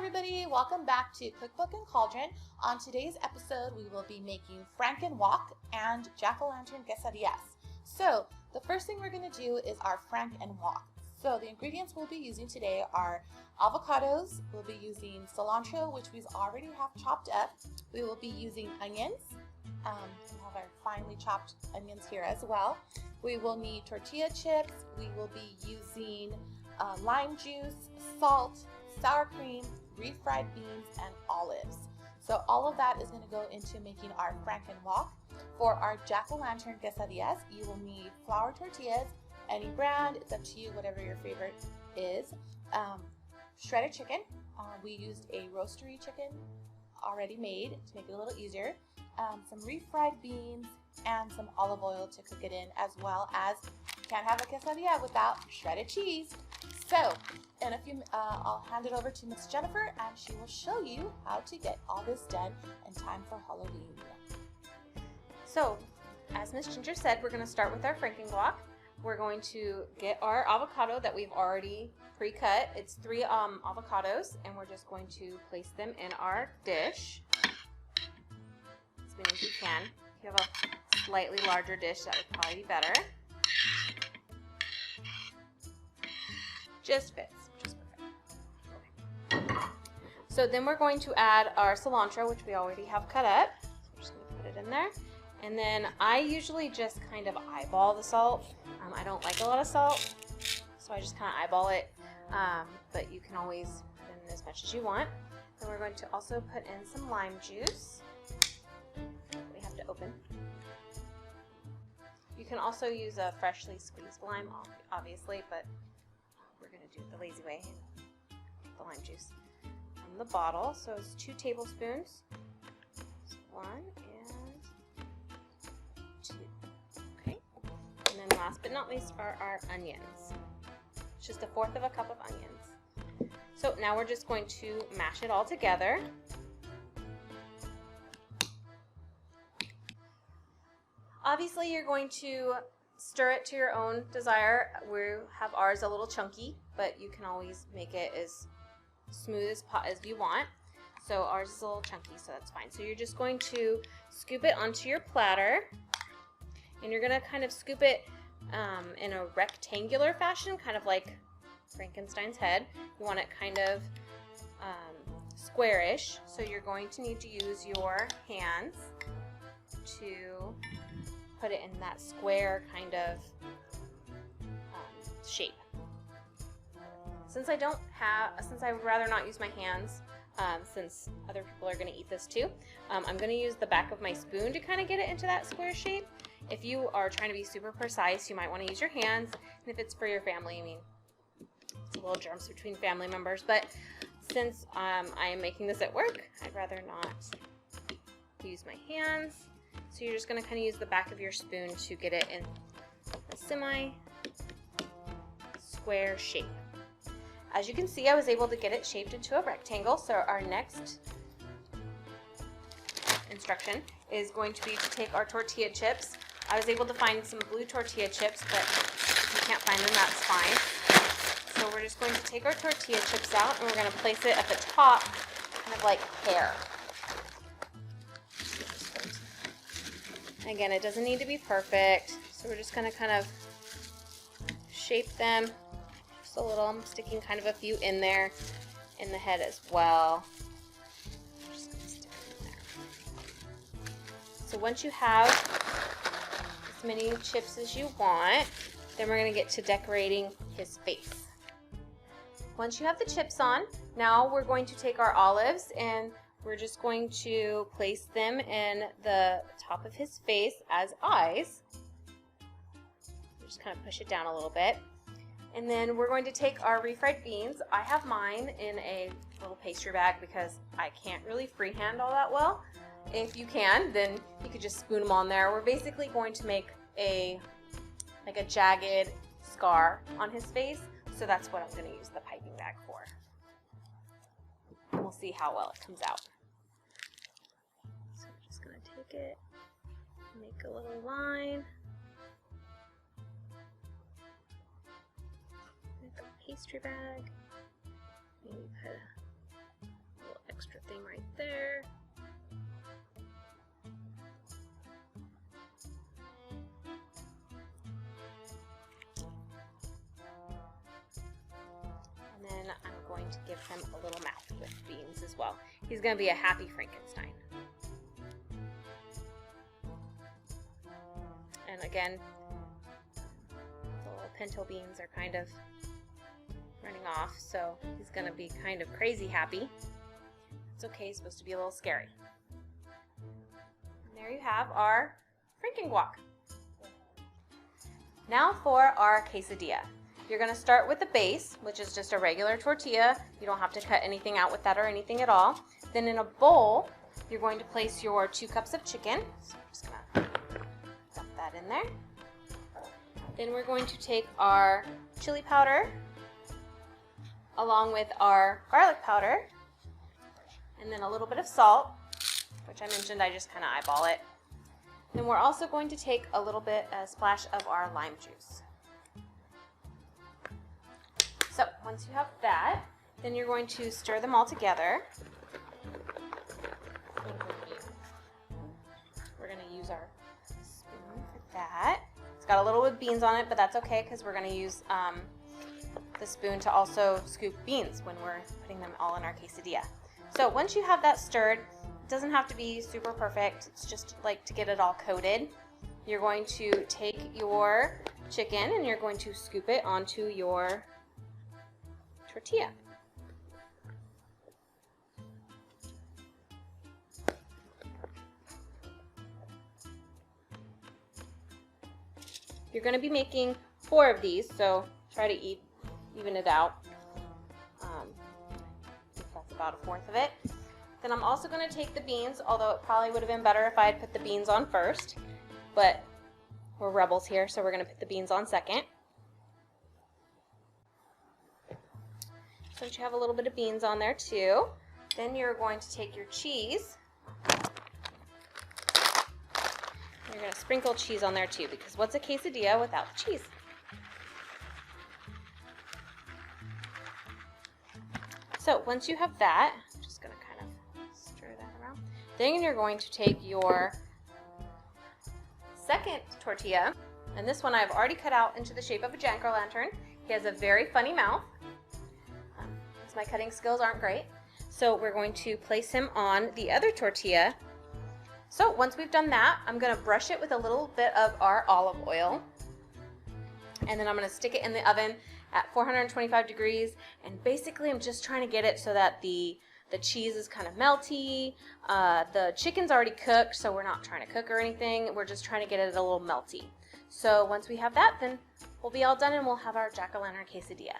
everybody, welcome back to Cookbook and Cauldron. On today's episode, we will be making Franken-Guac and jack-o'-lantern quesadillas. So the first thing we're going to do is our Franken-Guac. So the ingredients we'll be using today are avocados, we'll be using cilantro, which we already have chopped up. We will be using onions. We have our finely chopped onions here as well. We will need tortilla chips. We will be using lime juice, salt, sour cream, refried beans, and olives. So all of that is going to go into making our Franken-Guac. For our jack-o'-lantern quesadillas, you will need flour tortillas, any brand, it's up to you, whatever your favorite is. Shredded chicken, we used a rotisserie chicken already made to make it a little easier. Some refried beans, and some olive oil to cook it in, as well as can't have a quesadilla without shredded cheese. So, in a few, I'll hand it over to Miss Jennifer, and she will show you how to get all this done in time for Halloween. So, as Miss Ginger said, we're going to start with our Franken-Guac. We're going to get our avocado that we've already pre-cut. It's 3 avocados, and we're just going to place them in our dish as many as you can. If you have a slightly larger dish, that would probably be better. Just fits. Just perfect. Okay. So then we're going to add our cilantro, which we already have cut up. So we're just going to put it in there. And then I usually just kind of eyeball the salt. I don't like a lot of salt, so I just kind of eyeball it. But you can always put in as much as you want. Then we're going to also put in some lime juice. We have to open. You can also use a freshly squeezed lime, obviously, but we're going to do it the lazy way, the lime juice from the bottle. So it's 2 tablespoons. So 1 and 2. Okay. And then last but not least are our onions. It's just 1/4 of a cup of onions. So now we're just going to mash it all together. Obviously, you're going to stir it to your own desire. We have ours a little chunky, but you can always make it as smooth as you want. So ours is a little chunky, so that's fine. So you're just going to scoop it onto your platter, and you're going to kind of scoop it in a rectangular fashion, kind of like Frankenstein's head. You want it kind of squarish, so you're going to need to use your hands to put it in that square kind of shape. Since I would rather not use my hands, since other people are going to eat this too, I'm going to use the back of my spoon to kind of get it into that square shape. If you are trying to be super precise, you might want to use your hands, and if it's for your family, I mean, it's a little germs between family members, but since I am making this at work, I'd rather not use my hands. So you're just going to kind of use the back of your spoon to get it in a semi-square shape. As you can see, I was able to get it shaped into a rectangle. So our next instruction is going to be to take our tortilla chips. I was able to find some blue tortilla chips, but if you can't find them, that's fine. So we're just going to take our tortilla chips out, and we're going to place it at the top, kind of like hair. Again, it doesn't need to be perfect, so we're just going to kind of shape them just a little. I'm sticking kind of a few in there, in the head as well. I'm just going to stick it in there. So once you have as many chips as you want, then we're going to get to decorating his face. Once you have the chips on, now we're going to take our olives, and we're just going to place them in the top of his face as eyes. Just kind of push it down a little bit. And then we're going to take our refried beans. I have mine in a little pastry bag because I can't really freehand all that well. If you can, then you could just spoon them on there. We're basically going to make a jagged scar on his face. So that's what I'm going to use the piping bag for. We'll see how well it comes out. So we're just going to take it, make a little line, make a pastry bag, maybe put thing right there. And then I'm going to give him a little mouth with beans as well. He's going to be a happy Frankenstein. And again, the little pinto beans are kind of running off, so he's going to be kind of crazy happy. It's okay, he's supposed to be a little scary. And there you have our Franken-Guac. Now for our quesadilla. You're going to start with the base, which is just a regular tortilla. You don't have to cut anything out with that or anything at all. Then in a bowl, you're going to place your 2 cups of chicken. So I'm just going to dump that in there. Then we're going to take our chili powder along with our garlic powder and then a little bit of salt, which I mentioned I just kind of eyeball it. Then we're also going to take a little bit, a splash of our lime juice. So once you have that, then you're going to stir them all together. We're going to use our spoon for that. It's got a little bit of beans on it, but that's okay because we're going to use the spoon to also scoop beans when we're putting them all in our quesadilla. So once you have that stirred, it doesn't have to be super perfect. It's just like to get it all coated. You're going to take your chicken and you're going to scoop it onto your tortilla. You're going to be making 4 of these, so try to even it out. That's about 1/4 of it. Then I'm also going to take the beans, although it probably would have been better if I had put the beans on first, but we're rebels here, so we're going to put the beans on second. So you have a little bit of beans on there too. Then you're going to take your cheese. You're going to sprinkle cheese on there too, because what's a quesadilla without the cheese? So once you have that, I'm just going to kind of stir that around. Then you're going to take your second tortilla, and this one I've already cut out into the shape of a jack-o'-lantern. He has a very funny mouth. My cutting skills aren't great. So we're going to place him on the other tortilla. So once we've done that, I'm going to brush it with a little bit of our olive oil. And then I'm going to stick it in the oven at 425 degrees. And basically I'm just trying to get it so that the cheese is kind of melty. The chicken's already cooked, so we're not trying to cook or anything. We're just trying to get it a little melty. So once we have that, then we'll be all done and we'll have our jack-o'-lantern quesadilla.